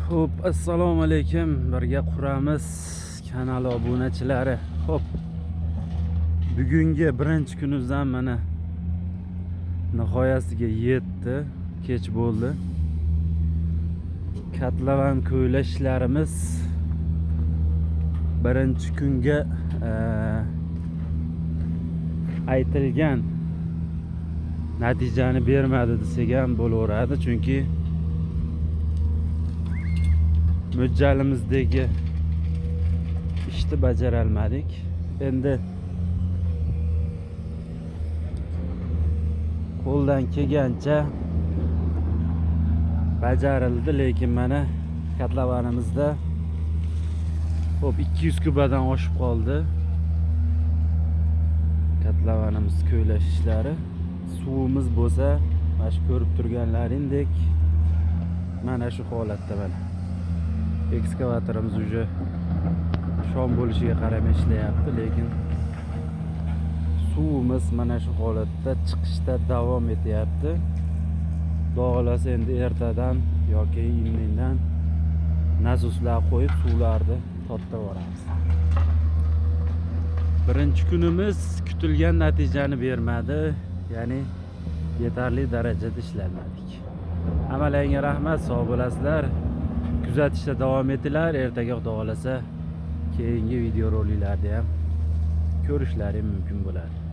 Xo'p, assalomu alaykum. Birga quramiz kanal obunachilari. Xo'p. Bugungi birinchi kunimizdan mana nihoyasiga yetdi. Kech bo'ldi. Katlavan ko'ylash ishlarimiz birinchi kunga aytilgan natijani bermadi desak ham bo'laveradi, chunki mo'ljalimizdagi ishni bajara olmadik. Endi qo'ldan kelgancha bajarildi, lekin mana katlavanimizda hop 200 kubadan oshib qoldi. Katlavanimiz ko'ylash ishlari. Suvimiz bo'lsa, mana shu ko'rib turganlaringdek mana shu holatda mana. Ekskavatorimiz уже shom bo'lishiga qaramay ishlayapti, lekin suvimiz mana shu holatda chiqishda davom etyapti. Xudo endi ertadan yoki indindan nasoslar qo'yib suvlarni tortib yuboramiz. Birinchi kunimiz kutilgan natijani bermadi, ya'ni yetarli darajada ishlamadik. Hammalarga rahmat, sog' bo'lasizlar. Kuzatishda davom etinglar. Ertaga Xudo xolasa keyingi videoroliklarda ham ko'rishlaring mumkin bo'ladi.